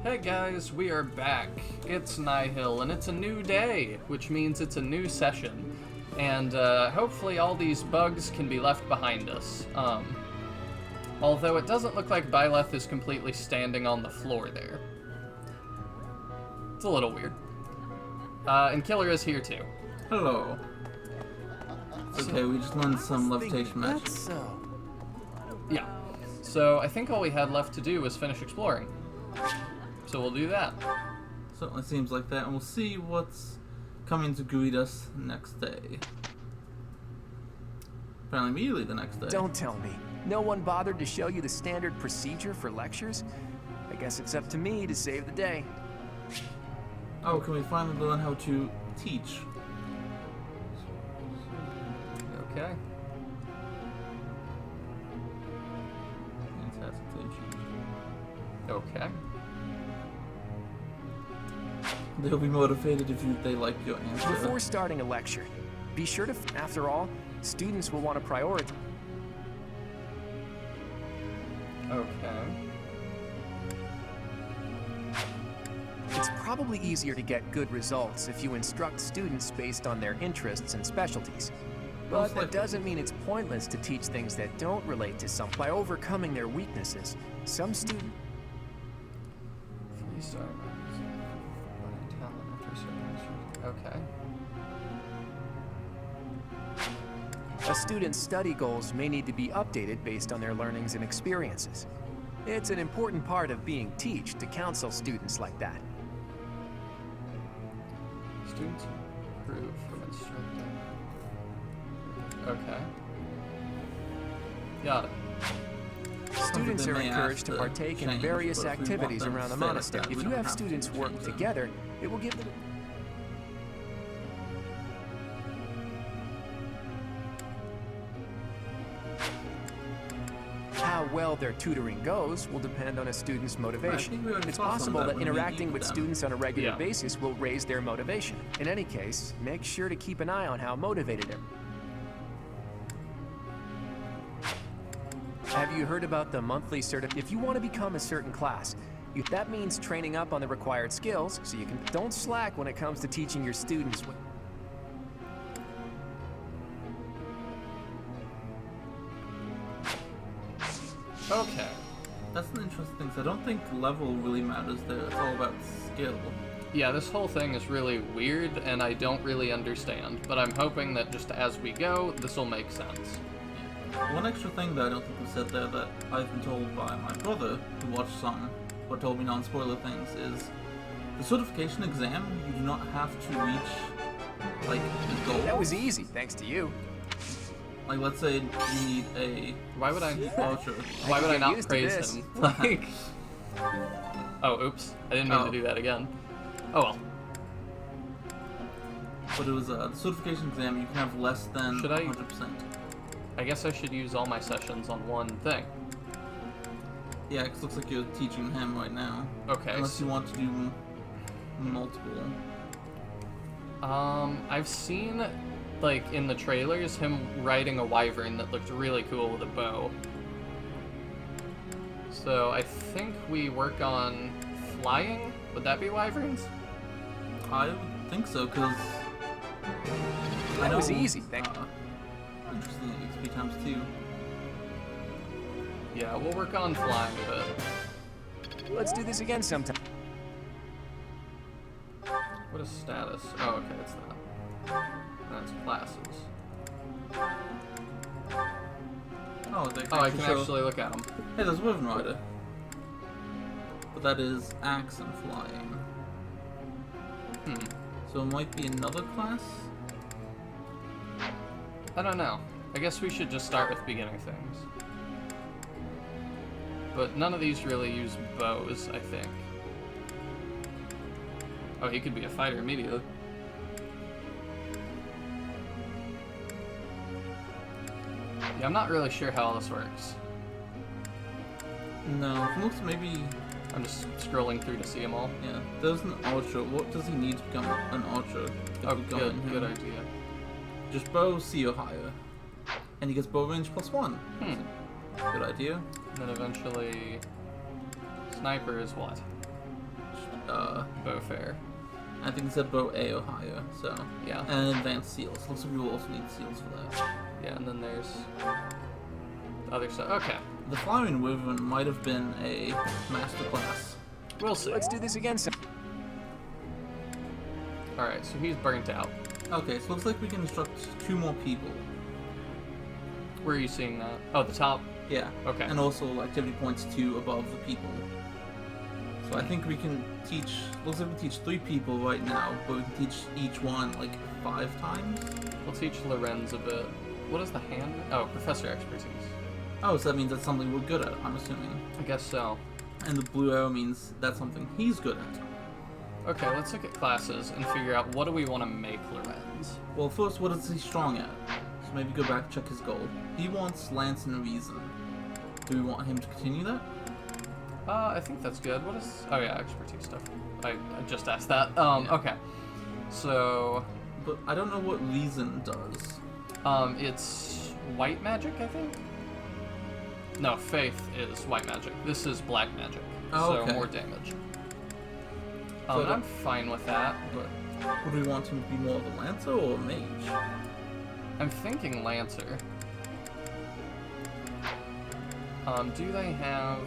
Hey guys, we are back. It's Nihil, and it's a new day, which means it's a new session. And hopefully all these bugs can be left behind us. Although it doesn't look like Byleth is completely standing on the floor there. It's a little weird. And Killer is here too. Hello. Okay, we just learned some levitation magic. Yeah. So I think all we had left to do was finish exploring. So we'll do that. Certainly seems like that, and we'll see what's coming to greet us next day. Apparently immediately the next day. Don't tell me. No one bothered to show you the standard procedure for lectures? I guess it's up to me to save the day. Oh, can we finally learn how to teach? Okay. Okay. They'll be motivated if they like your answer. Before starting a lecture, be sure to, after all, students will want to prioritize. Okay. It's probably easier to get good results if you instruct students based on their interests and specialties. But that doesn't mean it's pointless to teach things that don't relate to some. By overcoming their weaknesses, some students... Okay. A student's study goals may need to be updated based on their learnings and experiences. It's an important part of being teach to counsel students like that. Students improve from instructing. Okay. Got it. Students are encouraged to partake in various activities around the monastery. If you have students work together, it will give them... How well their tutoring goes will depend on a student's motivation. It's possible that interacting with students on a regular basis will raise their motivation. In any case, make sure to keep an eye on how motivated they are. Have you heard about the monthly certificate? If you want to become a certain class, that means training up on the required skills, so you can... Don't slack when it comes to teaching your students. Okay. That's an interesting thing. So I don't think level really matters there. It's all about skill. Yeah, this whole thing is really weird, and I don't really understand. But I'm hoping that just as we go, this will make sense. One extra thing that I don't think was said there that I've been told by my brother, who watched some, but told me non-spoiler things, is the certification exam, you do not have to reach, like, the goal. That was easy, thanks to you. Like, let's say you need a... Why would I... voucher. Why would I not praise him? Like... Oh, oops. I didn't mean to do that again. Oh well. But it was the certification exam, you can have less than 100%. I guess I should use all my sessions on one thing. Yeah, because it looks like you're teaching him right now. Okay. Unless you want to do multiple. I've seen, like, in the trailers, him riding a wyvern that looked really cool with a bow. So I think we work on flying? Would that be wyverns? I would think so, because... That was easy, thank you. Interesting, XP times 2. Yeah, we'll work on flying a bit. Let's do this again sometime. What is status? Oh, okay, it's that. That's classes. Oh, I can actually look at them. Hey, there's Wyvern Rider. But that is axe and flying. So it might be another class? I don't know. I guess we should just start with beginning things. But none of these really use bows, I think. Oh, he could be a fighter immediately. Yeah, I'm not really sure how all this works. No, it looks maybe... I'm just scrolling through to see them all. Yeah, there's an archer. What does he need to become an archer? Oh, good idea. Just bow, C or higher. And he gets bow range +1. Good idea. And then eventually... Sniper is what? bow fair. I think it said bow A or higher, so. Yeah. And advanced seals. Looks like we will also need seals for that. Yeah, and then there's the other stuff. Okay. The Flying Wyvern might have been a master class. We'll see. Let's do this again soon. Alright, so he's burnt out. Okay, so looks like we can instruct 2 more people. Where are you seeing that? Oh, the top? Yeah. Okay. And also activity points 2 above the people. So I think we can teach, looks like we teach 3 people right now, but we can teach each one like 5 times. We'll teach Lorenz a bit. What is the hand? Oh, Professor Expertise. Oh, so that means that's something we're good at, I'm assuming. I guess so. And the blue arrow means that's something he's good at. Okay, let's look at classes and figure out what do we want to make Lorenz. Well, first, what is he strong at? So maybe go back and check his goal. He wants Lance and Reason. Do we want him to continue that? I think that's good. What is... Oh, yeah, Expertise stuff. I just asked that. Yeah. Okay. So... But I don't know what Reason does. It's white magic, I think? No, Faith is white magic. This is black magic. Oh, so okay. more damage. So I'm fine with that, but... Would we want him to be more of a Lancer or a Mage? I'm thinking Lancer. Do they have...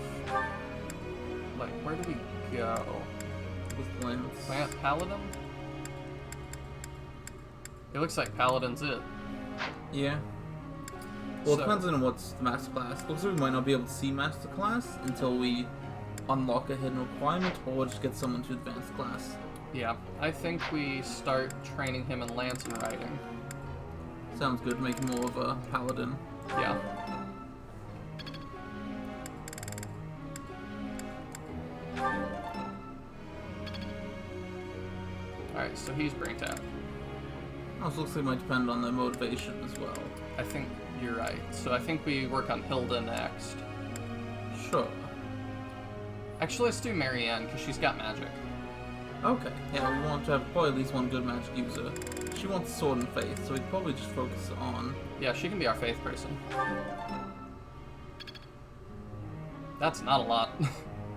Like, where do we go? With Lance. Paladin? It looks like Paladin's it. Yeah. Well, it So- depends on what's the Master Class. Looks like we might not be able to see Master Class until we unlock a hidden requirement or just get someone to Advanced Class. Yeah, I think we start training him in lance and riding. Sounds good, make him more of a Paladin. Yeah. Alright, so he's burnt out. Also looks like it might depend on their motivation as well. I think you're right. So I think we work on Hilda next. Sure. Actually, let's do Marianne, because she's got magic. Okay, yeah, we want to have probably at least one good magic user. She wants Sword and Faith, so we'd probably just focus on... Yeah, she can be our faith person. That's not a lot.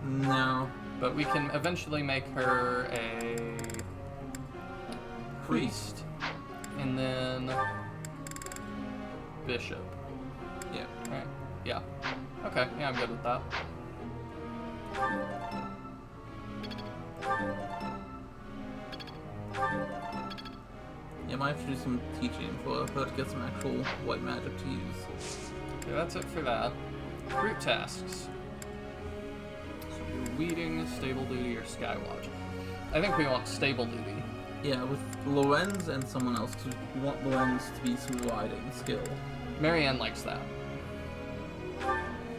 No. But we can eventually make her a priest, and then bishop. Yeah. Right. Yeah. Okay. Yeah, I'm good with that. Yeah, might have to do some teaching for her to get some actual white magic to use. Okay, that's it for that. Group tasks. So you're weeding, stable duty, or skywatch. I think we want stable duty. Yeah, with Lorenz and someone else, 'cause we want Lorenz to be some riding skill. Marianne likes that.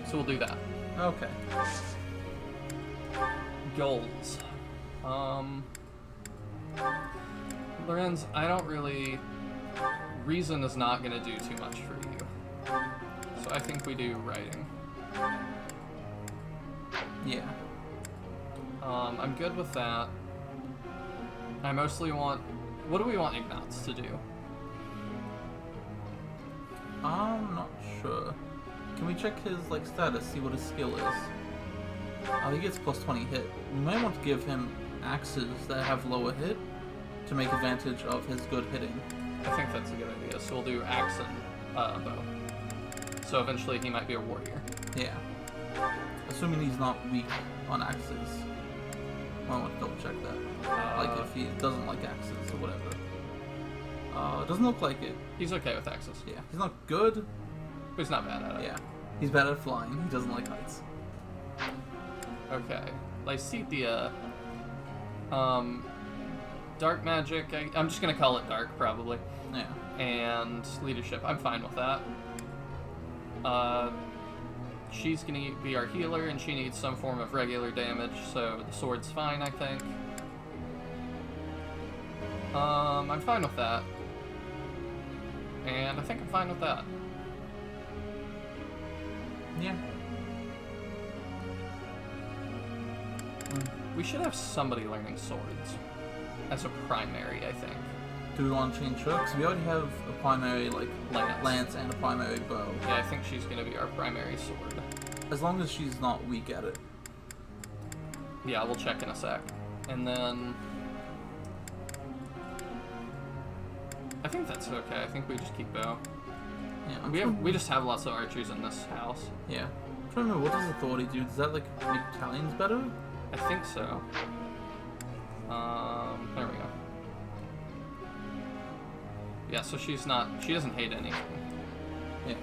So we'll do that. Okay. Goals. Lorenz, I don't really... Reason is not going to do too much for you. So I think we do writing. Yeah. I'm good with that. I mostly want... What do we want Ignatz to do? I'm not sure. Can we check his like status, see what his skill is? Oh, he gets plus 20 hit. We might want to give him axes that have lower hit to make advantage of his good hitting. I think that's a good idea. So we'll do axe and bow. So eventually he might be a warrior. Yeah. Assuming he's not weak on axes. I want to double check that. Like if he doesn't like axes or whatever. Doesn't look like it. He's okay with axes. Yeah. He's not good. But he's not bad at it. Yeah. He's bad at flying. He doesn't like heights. Okay. Lysithea. Dark magic. I'm just gonna call it dark, probably. Yeah. And leadership. I'm fine with that. She's gonna be our healer, and she needs some form of regular damage, so the sword's fine, I think. I'm fine with that. And I think I'm fine with that. Yeah. We should have somebody learning swords as a primary, I think. Do we want to change her? Because we already have a primary, like, lance and a primary bow. Yeah, I think she's gonna be our primary sword. As long as she's not weak at it. Yeah, we'll check in a sec. And then I think that's okay. I think we just keep bow. Yeah, We just have lots of archers in this house. Yeah. I'm trying to remember, what does authority do? Does that like make battalions better? I think so. There we go. Yeah, so she doesn't hate anything. Yeah.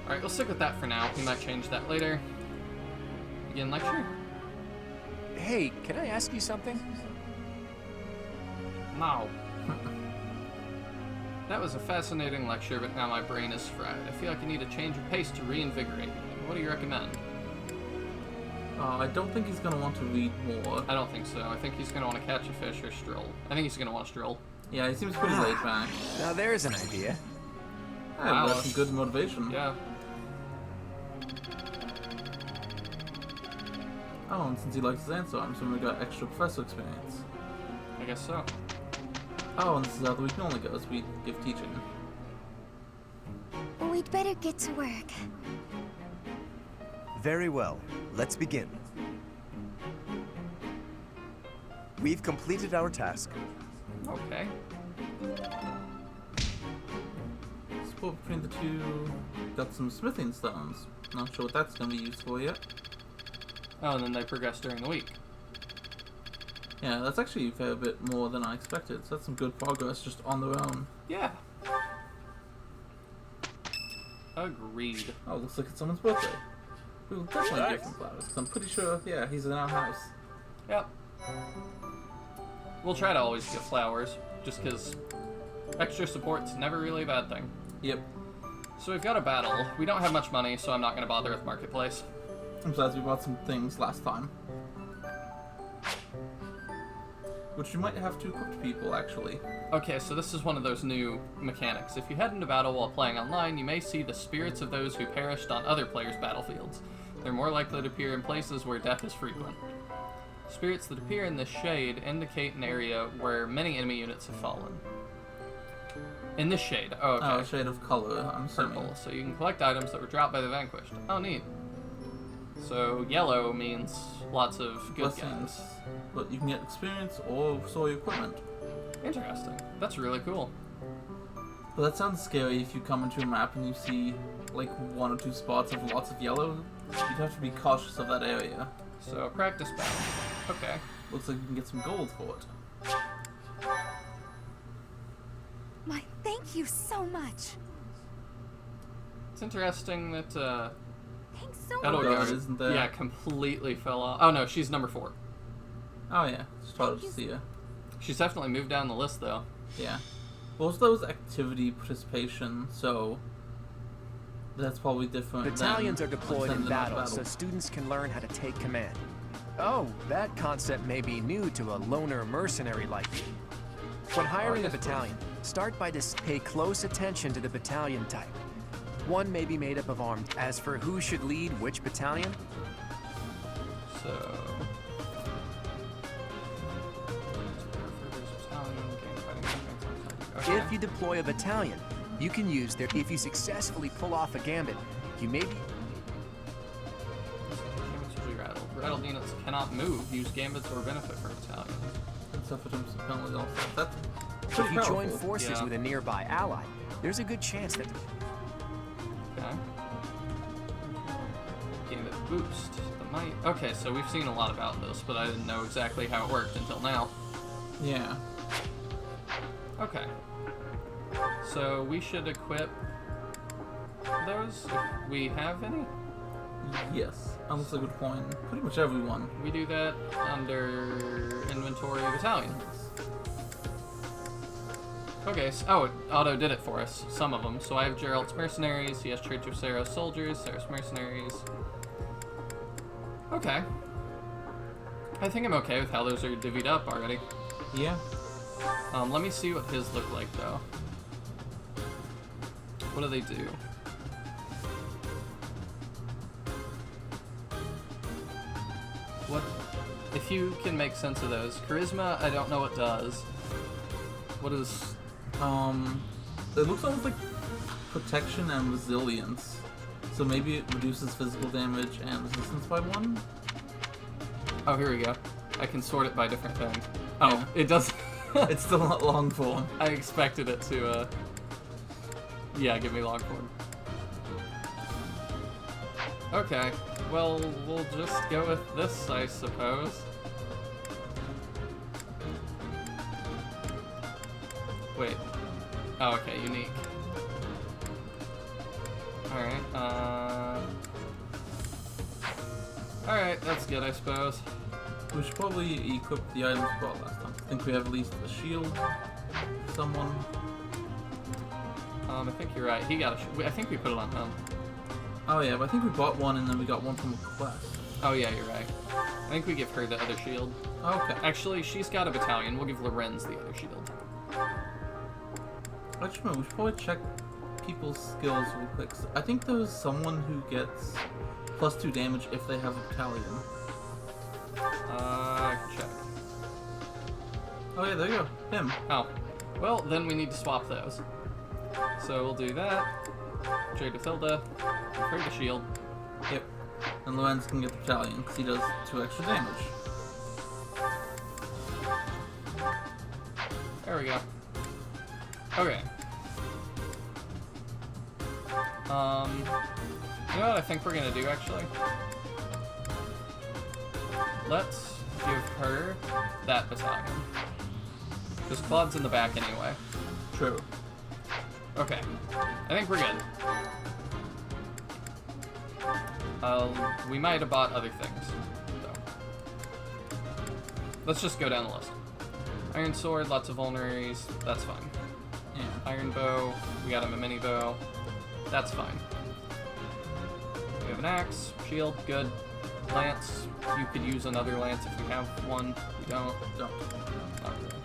Alright, we'll stick with that for now. We might change that later. Begin lecture? Hey, can I ask you something? No. That was a fascinating lecture, but now my brain is fried. I feel like I need a change of pace to reinvigorate me. What do you recommend? I don't think he's gonna want to read more. I don't think so. I think he's going to want to catch a fish or stroll. I think he's going to want to stroll. Yeah, he seems pretty laid back. Now there's an idea. Yeah, that's some good motivation. Yeah. Oh, and since he likes his answer, I'm assuming we got extra professor experience. I guess so. Oh, and this is how the week normally goes. We give teaching. We'd better get to work. Very well. Let's begin. We've completed our task. Okay. Split between the two. Got some smithing stones. Not sure what that's going to be used for yet. Oh, and then they progress during the week. Yeah, that's actually a fair bit more than I expected. So that's some good progress just on their own. Yeah. Agreed. Oh, looks like it's someone's birthday. We'll definitely give him flowers, 'cause I'm pretty sure, yeah, he's in our house. Yep. We'll try to always get flowers, just because extra support's never really a bad thing. Yep. So we've got a battle. We don't have much money, so I'm not going to bother with Marketplace. Besides, we bought some things last time. Which you might have to equip to people, actually. Okay, so this is one of those new mechanics. If you head into battle while playing online, you may see the spirits of those who perished on other players' battlefields. They're more likely to appear in places where death is frequent. Spirits that appear in this shade indicate an area where many enemy units have fallen. In this shade. Oh, okay. Oh, a shade of color, I'm assuming. Purple, so you can collect items that were dropped by the vanquished. Oh, neat. So yellow means lots of good Blessings. guys. But you can get experience or soy equipment. Interesting. That's really cool. But that sounds scary if you come into a map and you see like 1 or 2 spots of lots of yellow. You'd have to be cautious of that area. So practice battle. Okay. Looks like you can get some gold for it. My thank you so much. It's interesting that Thanks so Oh, much. God, isn't there? yeah, completely fell off. Oh no, she's number 4. Oh yeah, just thought to see her. She's definitely moved down the list though. Yeah. Well, that was activity participation, so that's probably different. Battalions are than deployed in sending them out battle, so students can learn how to take command. Oh, that concept may be new to a loner mercenary like you. When hiring a battalion, start by pay close attention to the battalion type. One may be made up of armed. As for who should lead which battalion, So okay. if you deploy a battalion, you can use their. If you successfully pull off a gambit, you may be. Rattled units cannot move, use gambits, or benefit from battalions. And suffer some penalties also. That's If pretty you powerful. join forces Yeah. with a nearby ally, there's a good chance that. Okay. Gambit boost. The might. Okay, so we've seen a lot about this, but I didn't know exactly how it worked until now. Yeah. Okay. So we should equip those if we have any. Yes. That's a good point. Pretty much everyone. We do that under inventory battalions. Okay, so, oh, it auto did it for us, some of them. So I have Gerald's mercenaries, he has Church of Saros soldiers, Saros mercenaries. Okay. I think I'm okay with how those are divvied up already. Yeah. Let me see what his look like, though. What do they do? What? If you can make sense of those. Charisma, I don't know what does. What is... It looks almost like protection and resilience. So maybe it reduces physical damage and resistance by 1? Oh, here we go. I can sort it by different things. Oh, Yeah. it does. It's still not long form. I expected it to, yeah, give me long form. Okay, well, we'll just go with this, I suppose. Wait. Oh, okay, unique. Alright, Alright, that's good, I suppose. We should probably equip the items we bought last time. I think we have at least a shield for someone. I think you're right. He got a I think we put it on him. Oh yeah, but I think we bought one and then we got one from a quest. Oh yeah, you're right. I think we give her the other shield. Okay. Actually, she's got a battalion. We'll give Lorenz the other shield. I just remember, we should probably check people's skills real quick. I think there's someone who gets +2 damage if they have a battalion. I can check. Oh yeah, there you go. Him. Oh. Well, then we need to swap those. So we'll do that. Trade with Hilda. Trade the shield. Yep. And Lorenz can get the battalion because he does 2 extra damage. There we go. Okay. You know what I think we're gonna do, actually? Let's give her that battalion. Because Claude's in the back anyway. True. Okay. I think we're good. We might have bought other things, though. Let's just go down the list. Iron sword, lots of vulneraries, that's fine. Yeah. Iron bow, we got him a mini bow, that's fine. We have an axe, shield, good. Lance, you could use another lance if you have one. We don't. Don't. Not really.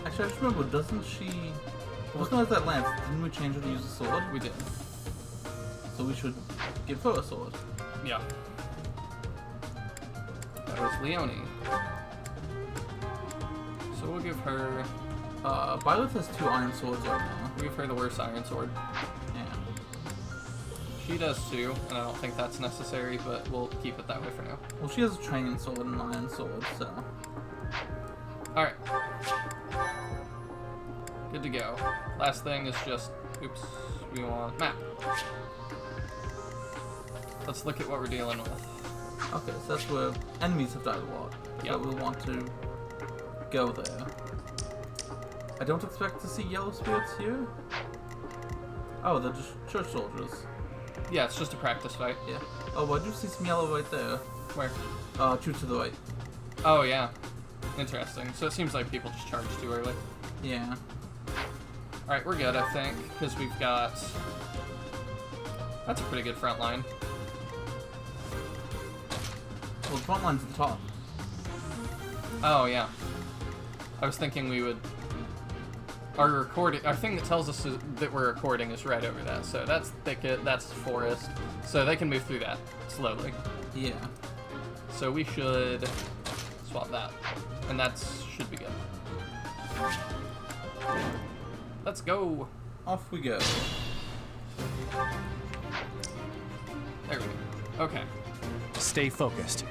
Actually, I just remember, doesn't she... Wasn't it that lance? Didn't we change her to use a sword? We did. So we should give her a sword. Yeah. That was Leonie. So we'll give her... Violet has 2 iron swords right now. We'll give her the worst iron sword. Yeah. She does too, and I don't think that's necessary, but we'll keep it that way for now. Well, she has a training sword and an iron sword, so... Alright. Good to go. Last thing is just... Oops. We want map. Let's look at what we're dealing with. Okay, so that's where enemies have died a lot. Yep. So we'll want to go there. I don't expect to see yellow spirits here. Oh, they're just church soldiers. Yeah, it's just a practice fight. Yeah. Oh, but I do see some yellow right there. Where? 2 to the right. Oh, yeah. Interesting. So it seems like people just charge too early. Yeah. Alright, we're good, I think, because we've got... That's a pretty good front line. Well, the front line's at the top. Oh, yeah. I was thinking we would... Our thing that tells us that we're recording is right over that. So that's thicket, that's forest. So they can move through that slowly. Yeah. So we should swap that. And that should be good. Let's go. Off we go. There we go. Okay. Stay focused.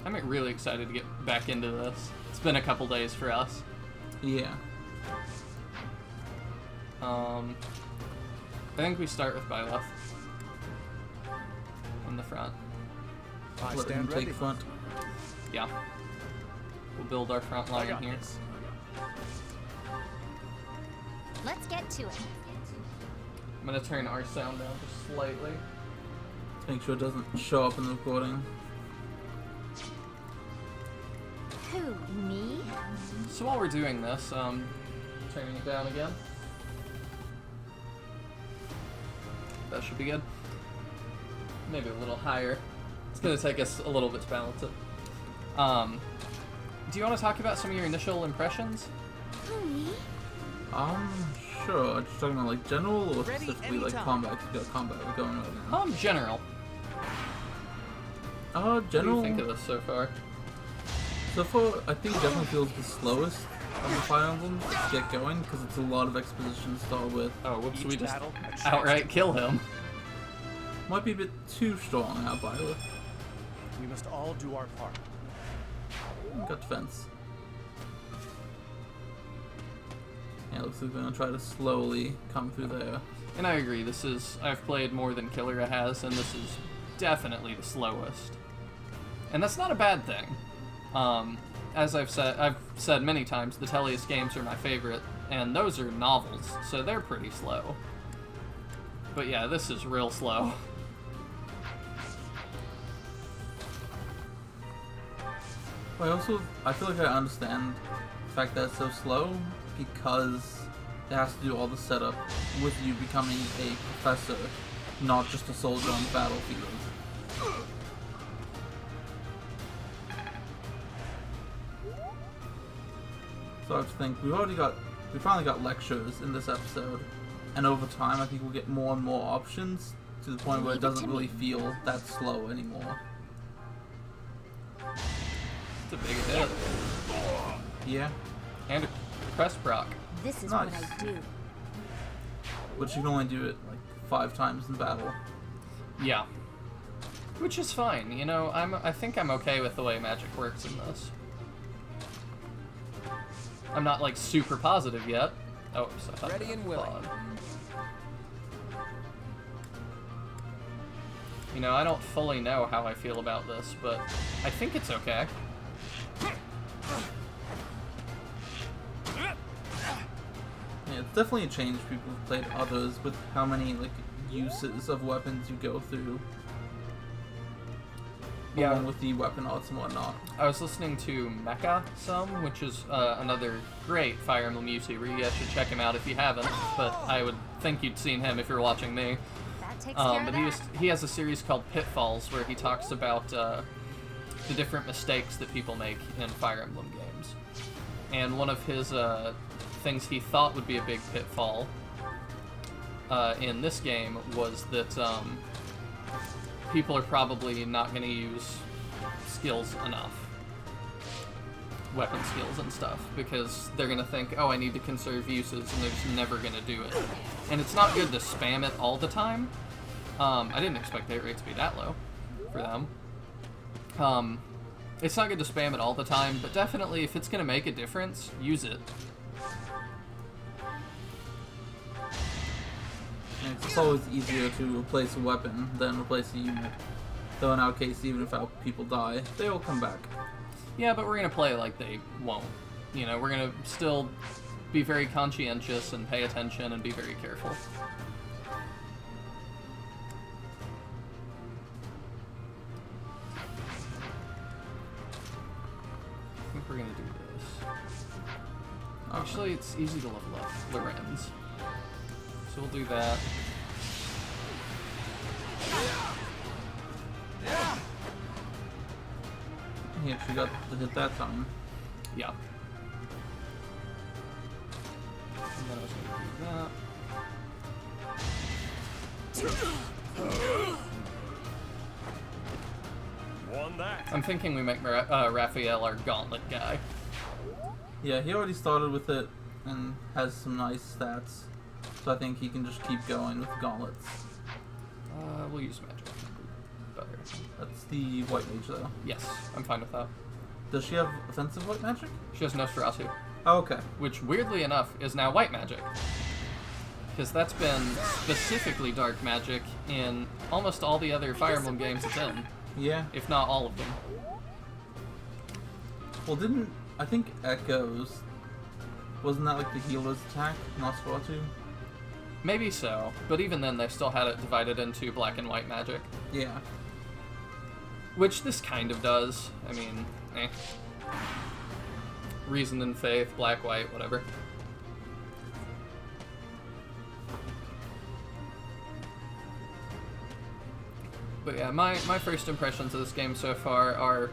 I'm really excited to get back into this. It's been a couple days for us. Yeah. I think we start with Byleth. In the front. I Let him stand take ready. front. Yeah. We'll build our front line here. Let's get to it. I'm gonna turn our sound down just slightly. Make sure it doesn't show up in the recording. Who, me? So while we're doing this, turning it down again. That should be good. Maybe a little higher. It's gonna take us a little bit to balance it. Do you want to talk about some of your initial impressions? Who, me? Sure. Just talking about like general or Ready specifically like anytime. combat? 'Cause we got combat going right now. General. General. What do you think of this so far? So far, I think it definitely feels the slowest of the Fire Emblems to get going because it's a lot of exposition to start with. Oh, whoops, we Each just battle, a chance outright kill him. Might be a bit too strong out by it. We must all do our part. Got defense. Yeah, looks like we're gonna try to slowly come through there. And I agree, I've played more than Killera has, and this is definitely the slowest. And that's not a bad thing. As I've said many times, the Tellius games are my favorite, and those are novels, so they're pretty slow. But yeah, this is real slow. I feel like I understand the fact that it's so slow because it has to do all the setup with you becoming a professor, not just a soldier on the battlefield. So I have to think, we finally got lectures in this episode, and over time I think we'll get more and more options to the point where it doesn't really feel that slow anymore. It's a big hit. Yeah. And a crest proc. This is Nice. what I do. But you can only do it like 5 times in battle. Yeah. Which is fine, you know, I think I'm okay with the way magic works in this. I'm not like super positive yet. Oh, so I thought Ready that and willing. Claude. You know, I don't fully know how I feel about this, but I think it's okay. Yeah, it's definitely a change. People have played others with how many like uses of weapons you go through. Yeah. Along with the weapon arts and whatnot. I was listening to Mecha some, which is another great Fire Emblem YouTuber. You guys should check him out if you haven't, but I would think you'd seen him if you're watching me. That takes care But of that. he has a series called Pitfalls where he talks about the different mistakes that people make in Fire Emblem games. And one of his things he thought would be a big pitfall in this game was that people are probably not going to use skills enough. Weapon skills and stuff, because they're going to think, oh, I need to conserve uses, and they're just never going to do it. And it's not good to spam it all the time. I didn't expect the hit rate to be that low for them. It's not good to spam it all the time, but definitely if it's going to make a difference, use it. And it's always easier to replace a weapon than replace a unit. Though in our case, even if our people die, they will come back. Yeah, but we're going to play like they won't. You know, we're going to still be very conscientious and pay attention and be very careful. I think we're going to do this. Actually, it's easy to level up Lorenz. So we'll do that. He actually got to hit that time. Yeah. And then I was going to do that. Won that. I'm thinking we make Raphael our gauntlet guy. Yeah, he already started with it and has some nice stats. So I think he can just keep going with the gauntlets. We'll use magic. Better. That's the white mage though. Yes, I'm fine with that. Does she have offensive white magic? She has Nosferatu, Oh, okay. which weirdly enough is now white magic. Because that's been specifically dark magic in almost all the other Fire Emblem games it's in, Yeah. if not all of them. Well, I think Echoes, wasn't that like the healer's attack, Nosferatu? Maybe so, but even then they still had it divided into black and white magic. Yeah. Which this kind of does. I mean, Reason and faith, black, white, whatever. But yeah, my first impressions of this game so far are,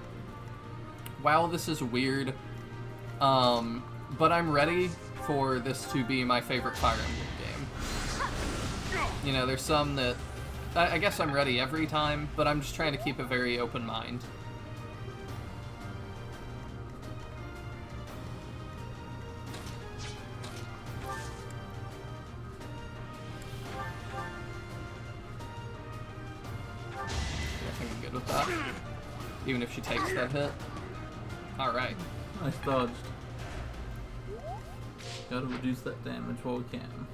wow, this is weird, but I'm ready for this to be my favorite Fire Emblem game. You know, there's some that, I guess I'm ready every time, but I'm just trying to keep a very open mind. I think I'm good with that. even if she takes that hit. Alright. Nice dodged. Gotta reduce that damage while we can.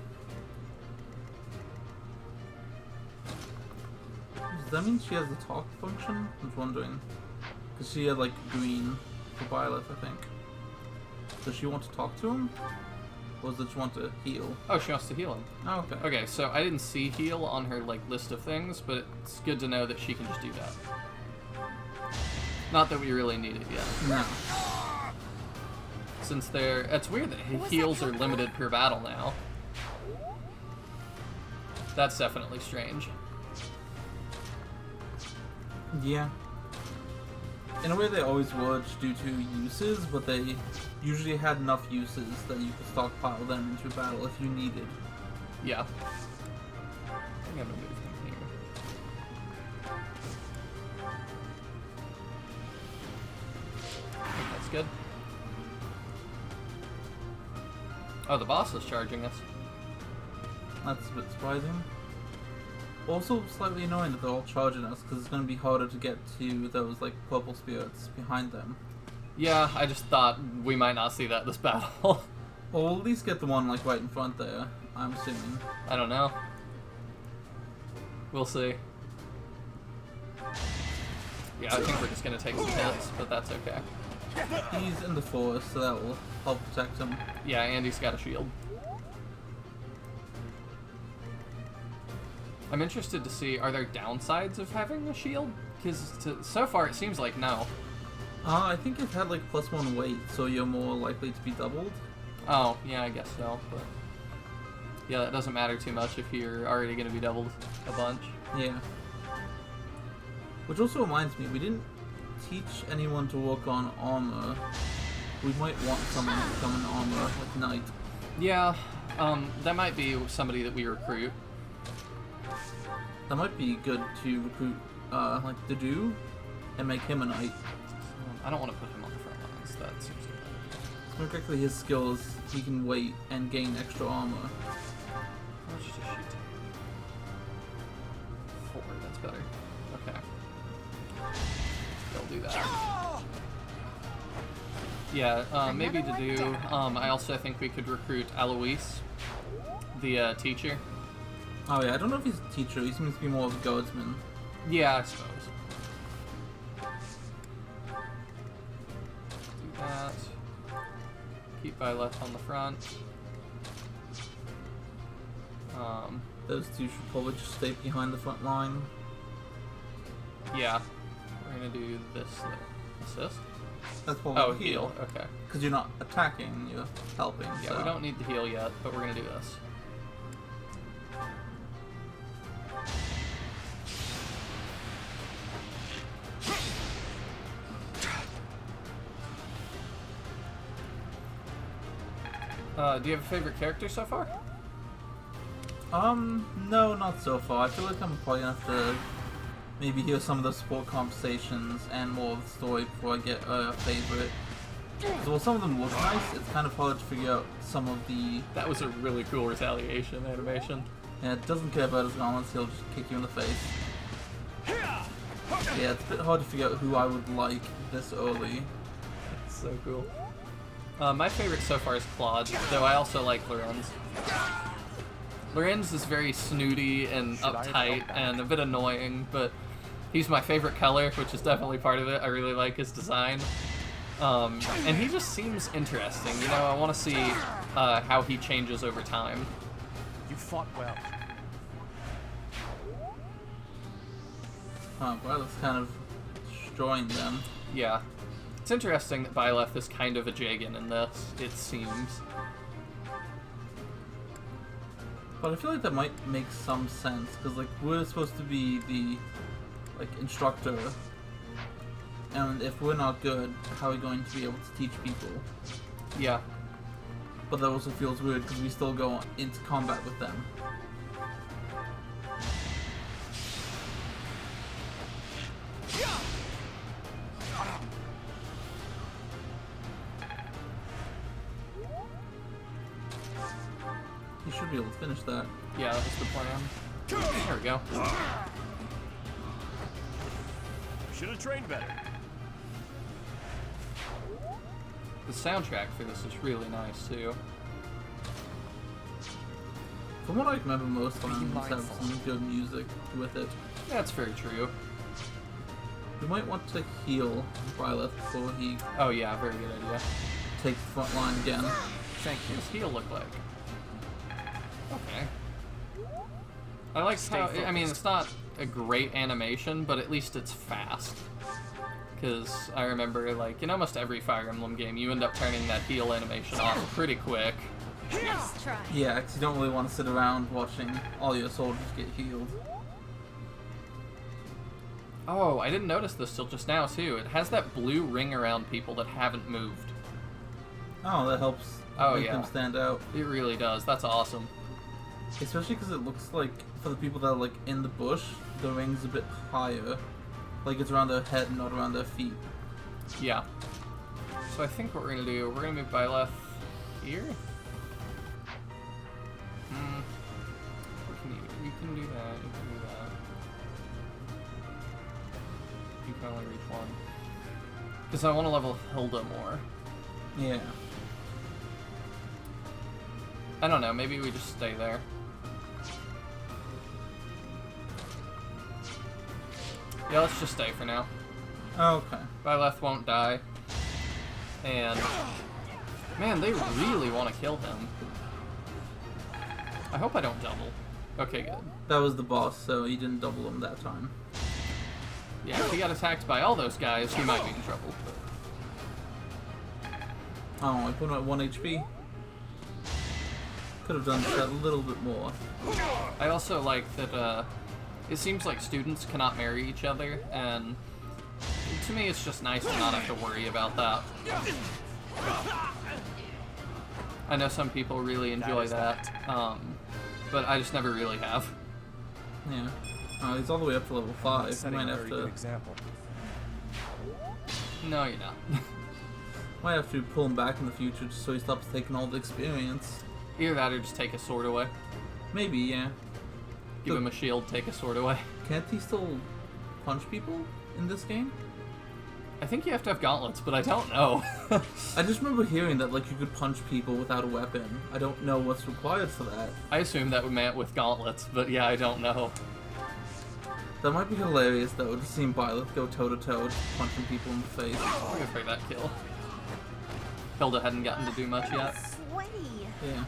Does that mean she has the talk function? I was wondering. Because she had like green for Violet, I think. Does she want to talk to him? Or does she want to heal? Oh, she wants to heal him. Oh, okay. Okay, so I didn't see heal on her like list of things, but it's good to know that she can just do that. Not that we really need it yet. No. Since it's weird that heals are limited per battle now. That's definitely strange. Yeah. In a way they always were just due to uses, but they usually had enough uses that you could stockpile them into a battle if you needed. Yeah. I think I'm gonna move him here. I think that's good. Oh, the boss is charging us. That's a bit surprising. Also slightly annoying that they're all charging us, because it's going to be harder to get to those like purple spirits behind them. Yeah, I just thought we might not see that this battle. Well, we'll at least get the one like right in front there, I'm assuming. I don't know. We'll see. Yeah, I think we're just gonna take some hits, but that's okay. He's in the forest, so that will help protect him. Yeah, Andy's got a shield. I'm interested to see, are there downsides of having a shield? Because so far it seems like no. I think it had like +1 weight, so you're more likely to be doubled. Oh, yeah, I guess so, but... Yeah, that doesn't matter too much if you're already going to be doubled a bunch. Yeah. Which also reminds me, we didn't teach anyone to work on armor. We might want someone to become an armor like knight. Yeah, that might be somebody that we recruit. That might be good to recruit, like the Dew, and make him a knight. I don't want to put him on the front lines, that seems good. More correctly, his skills, he can wait and gain extra armor. Let's just shoot. 4, that's better. Okay. They'll do that. Yeah, maybe to do. I also think we could recruit Alois, the teacher. Oh yeah, I don't know if he's a teacher, he seems to be more of a guardsman. Yeah, I suppose. Do that. Keep Violet on the front. Those two should probably just stay behind the front line. Yeah. We're gonna do this. Assist? That's probably Oh, heal. Okay. Because you're not attacking, you're helping. Yeah, so. we don't need the heal yet, but we're gonna do this. Do you have a favorite character so far? No, not so far. I feel like I'm probably gonna have to maybe hear some of the support conversations and more of the story before I get a favorite. So while some of them look nice, it's kind of hard to figure out some of the... That was a really cool retaliation animation. Yeah, it doesn't care about his gauntlets, he'll just kick you in the face. Yeah, it's a bit hard to figure out who I would like this early. It's so cool. My favorite so far is Claude, though I also like Lorenz. Lorenz is very snooty and uptight and a bit annoying, but he's my favorite color, which is definitely part of it. I really like his design. And he just seems interesting, you know, I want to see how he changes over time. You fought well. Violet's kind of destroying them. Yeah. It's interesting that Byleth is kind of a Jagan in this, it seems. But I feel like that might make some sense, because like we're supposed to be the like instructor, and if we're not good, how are we going to be able to teach people? Yeah. But that also feels weird because we still go into combat with them. You should be able to finish that. Yeah, that was the plan. There we go. Should have trained better. The soundtrack for this is really nice too. From what I remember, most times have mindful. some good music with it. That's very true. We might want to heal Byleth before he Oh yeah, very good idea. takes the front line again. Thank you. What's heal look like? Okay. I like how, I mean, it's not a great animation, but at least it's fast. Because I remember, like, in almost every Fire Emblem game, you end up turning that heal animation off pretty quick. Nice try. Yeah, because you don't really want to sit around watching all your soldiers get healed. Oh, I didn't notice this till just now, too. It has that blue ring around people that haven't moved. Oh, that helps make yeah. them stand out. It really does. That's awesome. Especially because it looks like, for the people that are like in the bush, the ring's a bit higher. Like it's around their head, not around their feet. Yeah. So I think what we're gonna do, we're gonna move Byleth here. What can you do? You can do that. You can do that. You can only reach one. Because I want to level Hilda more. Yeah. I don't know. Maybe we just stay there. Yeah, let's just stay for now. Okay. Byleth won't die. And man, they really want to kill him. I hope I don't double. Okay, good. That was the boss, so he didn't double him that time. Yeah, if he got attacked by all those guys, he might be in trouble. Oh, I put him at 1 HP. Could have done that a little bit more. I also like that it seems like students cannot marry each other, and to me it's just nice to not have to worry about that. I know some people really enjoy that, but I just never really have. Yeah. He's all the way up to level 5. You Setting might a have very to good example. No, you're not. might have to pull him back in the future just so he stops taking all the experience. Either that or just take a sword away. Maybe, yeah. Give him a shield, take a sword away. Can't he still punch people in this game? I think you have to have gauntlets, but I don't know. I just remember hearing that like you could punch people without a weapon. I don't know what's required for that. I assume that would meant with gauntlets, but yeah, I don't know. That might be hilarious though, to see Byleth go toe to toe, punching people in the face. I'm gonna for that kill. Hilda hadn't gotten to do much yet. Sweaty. Yeah.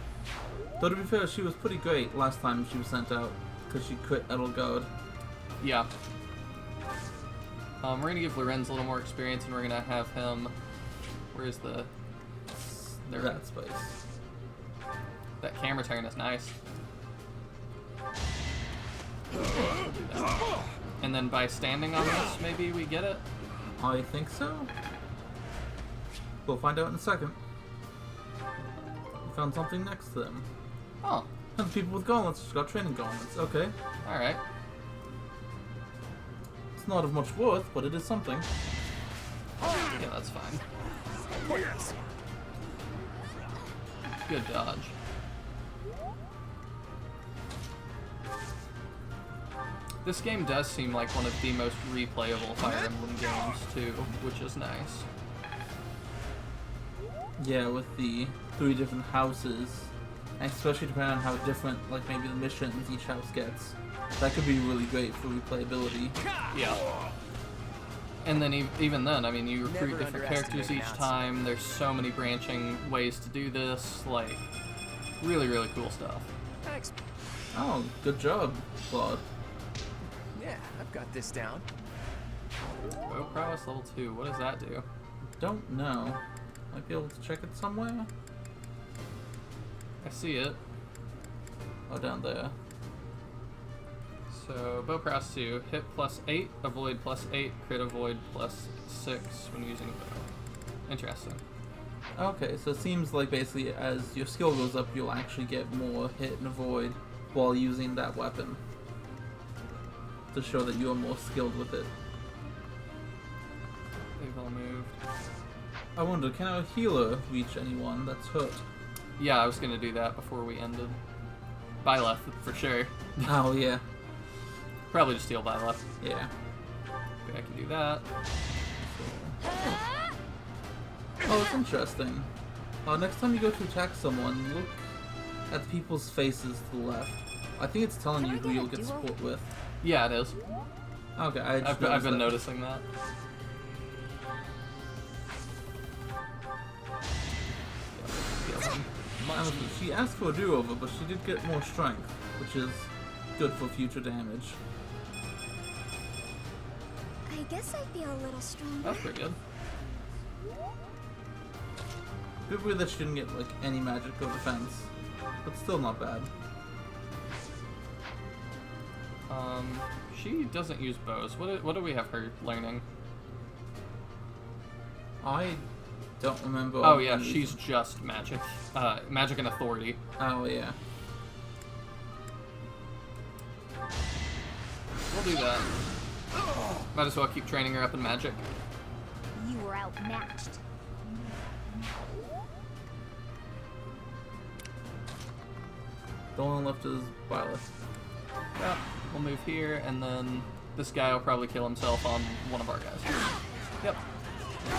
Though to be fair, she was pretty great last time she was sent out, because she quit Edelgard. Yeah. We're gonna give Lorenz a little more experience, and we're gonna have him. Where's the? There. That space. That camera turn is nice. And then by standing on this, maybe we get it. I think so. We'll find out in a second. We found something next to them. Oh, And people with gauntlets just got training gauntlets. Okay. all right. It's not of much worth, but it is something. Yeah, that's fine. Good dodge. This game does seem like one of the most replayable Fire Emblem games too, which is nice. Yeah, with the 3 different houses, and especially depending on how different, like maybe the missions each house gets, that could be really great for replayability. Yeah. And then even then, I mean, you recruit Never different characters underestimate each an time. There's so many branching ways to do this. Like, really, really cool stuff. Thanks. Oh, good job, Claude. Yeah, I've got this down. Bow prowess level 2. What does that do? Don't know. Might be able to check it somewhere. I see it. Oh, down there. So, bow prowess 2. Hit +8, avoid +8, crit avoid +6 when using a bow. Interesting. Okay, so it seems like basically as your skill goes up, you'll actually get more hit and avoid while using that weapon, to show that you are more skilled with it. They've all moved. I wonder, can a healer reach anyone that's hurt? Yeah, I was gonna do that before we ended. Byleth, for sure. Oh, yeah. Probably just steal Byleth. Yeah. Okay, I can do that. Oh, that's interesting. Next time you go to attack someone, look at people's faces to the left. I think it's telling you who you'll get support with. Yeah, it is. Okay, I've been noticing that. Honestly, she asked for a do-over, but she did get more strength, which is good for future damage. I guess I feel a little stronger. That's pretty good. Bit weird that she didn't get like any magic or defense, but still not bad. She doesn't use bows. What do we have her learning? I don't remember. Oh yeah, she's just magic. Magic and authority. Oh yeah. We'll do that. Might as well keep training her up in magic. You were outmatched. The only one left is Violet. Yeah, we'll move here, and then this guy will probably kill himself on one of our guys. Yep.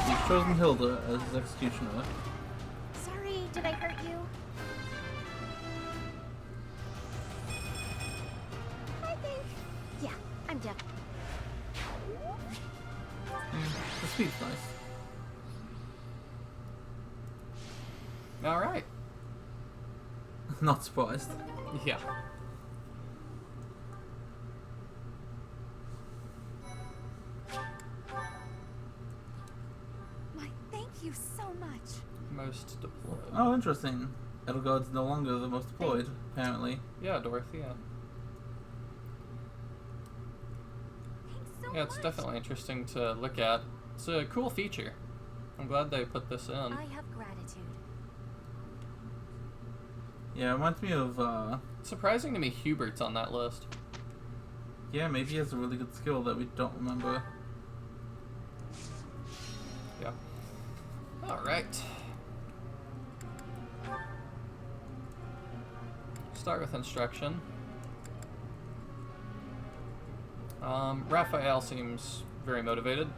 He's chosen Hilda as his executioner. Sorry, did I hurt you? I think... Yeah, I'm done. The speed's nice. Alright. Not surprised. Yeah. Why, thank you so much. Most deployed. Oh, interesting. Edelgard's no longer the most deployed, apparently. Yeah, Dorothea. Thanks so Yeah, it's much. definitely interesting to look at. It's a cool feature. I'm glad they put this in. I have gratitude. Yeah, it reminds me of, It's surprising to me Hubert's on that list. yeah, maybe he has a really good skill that we don't remember. Yeah. Alright. Start with instruction. Raphael seems very motivated.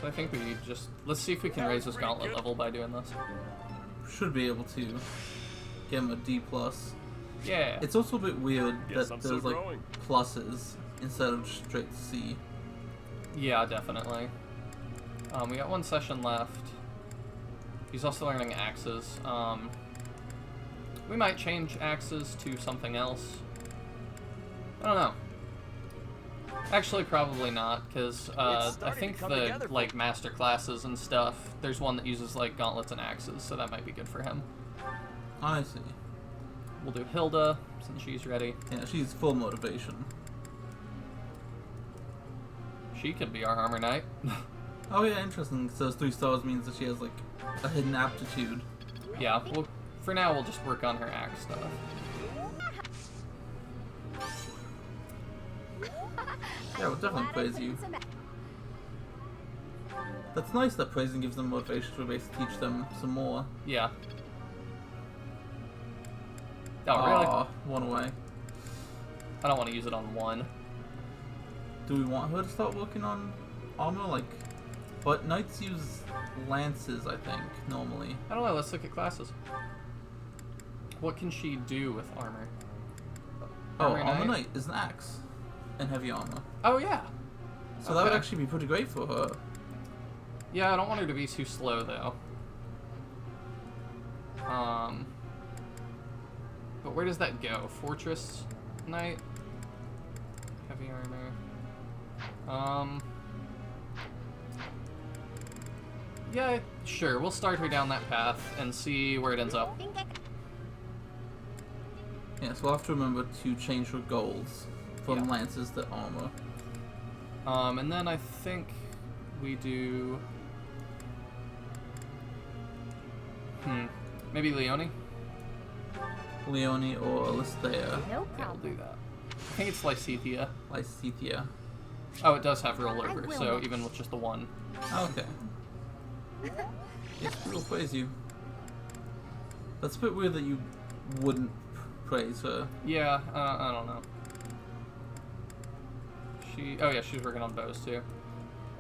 So I think we just... Let's see if we can raise his gauntlet level by doing this. Should be able to get him a D+. Yeah. It's also a bit weird Guess that I'm still there's like growing. pluses instead of just straight C. Yeah, definitely. We got one session left. He's also learning axes. We might change axes to something else. I don't know. Actually, probably not, because I starting think to come the together for like master classes and stuff. There's one that uses like gauntlets and axes, so that might be good for him. I see. We'll do Hilda since she's ready. Yeah, she's full motivation. She could be our armor knight. Oh yeah, interesting. So those 3 stars means that she has like a hidden aptitude. Yeah. Well, for now we'll just work on her axe stuff. Yeah, we'll definitely praise you. That's nice that praising gives them motivation to basically teach them some more. Yeah. Oh really? Aw, one away. I don't want to use it on one. Do we want her to start working on armor? Like, but knights use lances, I think, normally. I don't know. Let's look at classes. What can she do with armor? Oh, armor knight is an axe and heavy armor. Oh yeah. So that would Okay. actually be pretty great for her. Yeah, I don't want her to be too slow though. But where does that go? Fortress Knight? Heavy armor. Yeah, sure. We'll start her down that path and see where it ends up. Yeah, so we'll have to remember to change her goals from Yeah. lances to armor. And then I think we do... Maybe Leone? Leone or Alisthea. No Yeah, we'll problem. do that. I think it's Lysithea. Lysithea. Oh, it does have roll I over, will so not. even with just the one. Okay. Yes, we will praise you. That's a bit weird that you wouldn't praise her. Yeah, I don't know. Oh yeah, she's working on bows too.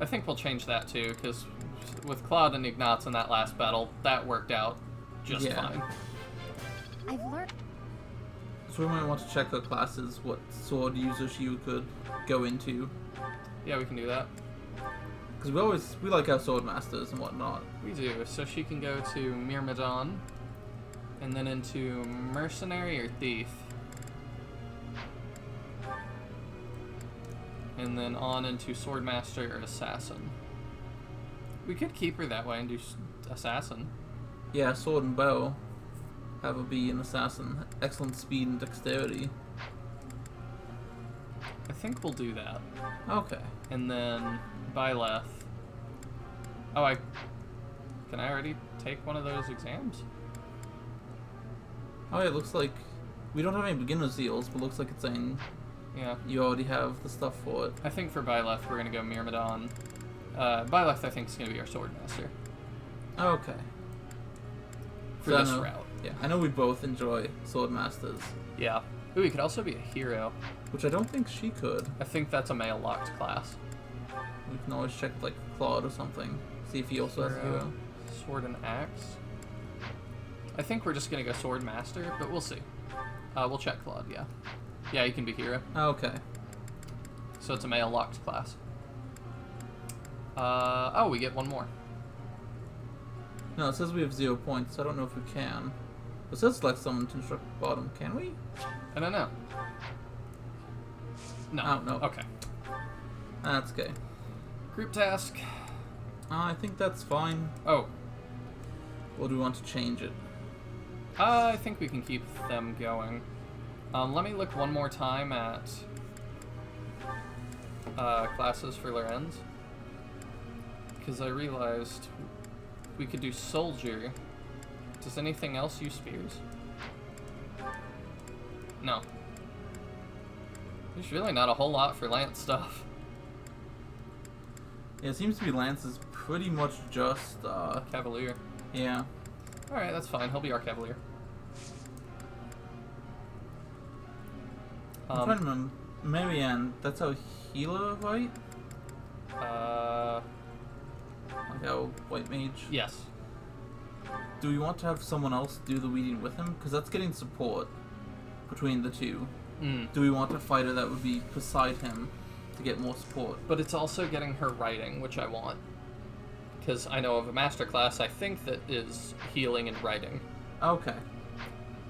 I think we'll change that too, because with Claude and Ignatz in that last battle, that worked out just fine. I've learned. So we might want to check her classes, what sword user she could go into. Yeah, we can do that. Because we like our sword masters and whatnot. We do. So she can go to Myrmidon, and then into Mercenary or Thief. And then on into Swordmaster or Assassin. We could keep her that way and do Assassin. Yeah, sword and bow. Have her be an assassin. Excellent speed and dexterity. I think we'll do that. Okay. And then Byleth. Oh, can I already take one of those exams? Oh, yeah, it looks like we don't have any beginner seals, but looks like it's saying Yeah. you already have the stuff for it. I think for Byleth, we're going to go Myrmidon. Byleth, I think, is going to be our Swordmaster Okay. for So I this know- route. Yeah, I know we both enjoy sword masters, Yeah. Ooh, he could also be a hero. which I don't think she could. I think that's a male locked class. We can always check like Claude or something, see if he also has a hero. Sword and axe. I think we're just gonna go sword master, but we'll see. We'll check Claude. Yeah, yeah, he can be hero. Okay. So it's a male locked class. Oh, we get one more. No, it says we have 0 points. I don't know if we can. It says select someone to instruct bottom. Can we? I don't know. No. Oh, no. Okay. That's okay. Group task. I think that's fine. Oh, Or do we want to change it? I think we can keep them going. Let me look one more time at classes for Lorenz, because I realized we could do soldier. Does anything else use spears? No. There's really not a whole lot for Lance stuff. Yeah, it seems to be Lance is pretty much just, Cavalier. yeah. Alright, that's fine. He'll be our Cavalier. I'm trying to remember. Marianne, that's our healer, right? Like our white mage? Yes. Do we want to have someone else do the weeding with him? Because that's getting support between the two. Do we want a fighter that would be beside him to get more support? But it's also getting her writing, which I want. Because I know of a master class, I think, that is healing and writing. Okay.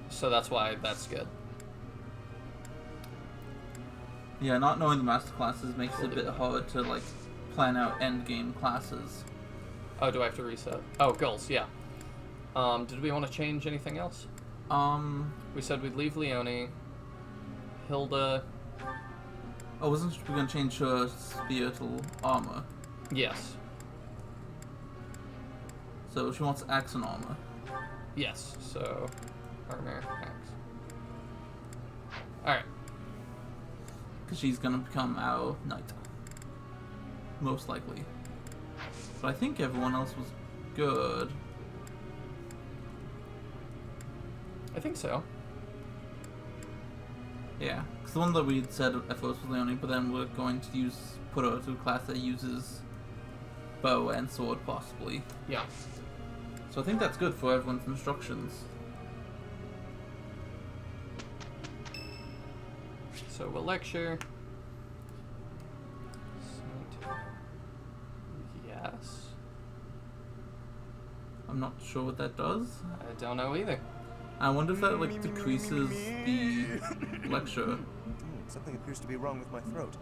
So that's why that's good. Yeah, not knowing the master classes makes it a We'll do bit that. hard to like plan out end game classes. Oh, do I have to reset? Oh, goals, yeah. Did we want to change anything else? We said we'd leave Leone, Hilda. Oh, wasn't we gonna change her spear to armor? Yes. So she wants axe and armor. Yes. So, armor, axe. Alright. Because she's gonna become our knight. Most likely. But I think everyone else was good. I think so. Yeah. Because the one that we had said at first was Leone, but then we're going to put her to a class that uses bow and sword possibly. Yeah. So I think that's good for everyone's instructions. So we'll lecture. Yes. I'm not sure what that does. I don't know either. I wonder if that like decreases the lecture. Something appears to be wrong with my throat.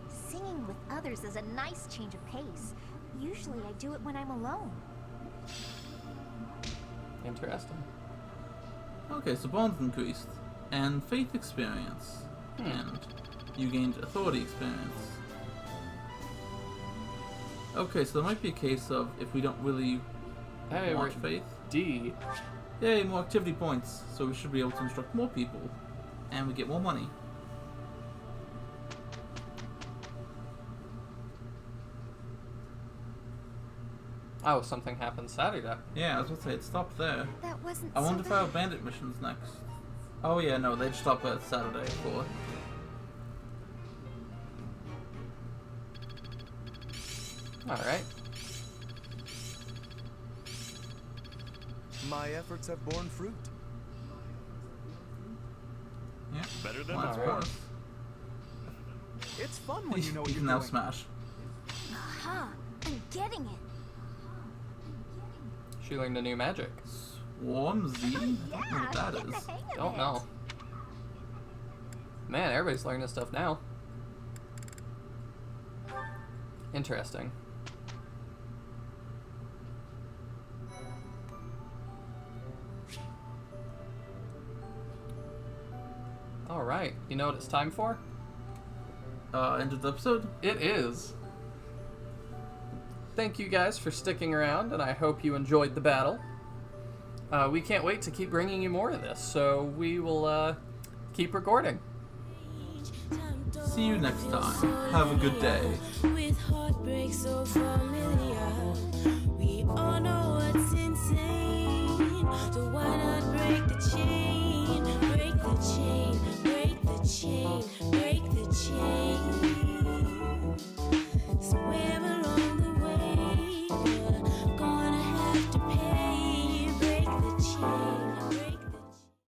Singing with others is a nice change of pace. Usually I do it when I'm alone. Interesting. Okay, so bonds increased. And faith experience. And you gained authority experience. Okay, so there might be a case of if we don't really Hey, we're want faith. D. Yay, more activity points. So we should be able to instruct more people. And we get more money. Oh, something happened Saturday. Yeah, I was gonna say it stopped there. That wasn't I so wonder if bad. our bandit mission's next. Oh yeah, no, they'd stop at Saturday for. Alright. My efforts have borne fruit. Yeah. Better than Well, that's Alright. worse. It's fun when you know what You you're can now doing. smash. Aha! I'm getting it. She learned a new magic. Swarm Z? I don't know Yeah, what that get the is. hang of Don't it. know. Man, everybody's learning stuff now. Interesting. Alright, you know what it's time for? End of the episode? It is. Thank you guys for sticking around, and I hope you enjoyed the battle. We can't wait to keep bringing you more of this, so we will keep recording. See you next time. Have a good day. With heartbreak so familiar, we all know what's insane. So why not break the chain? Break the chain, break the chain, break the chain.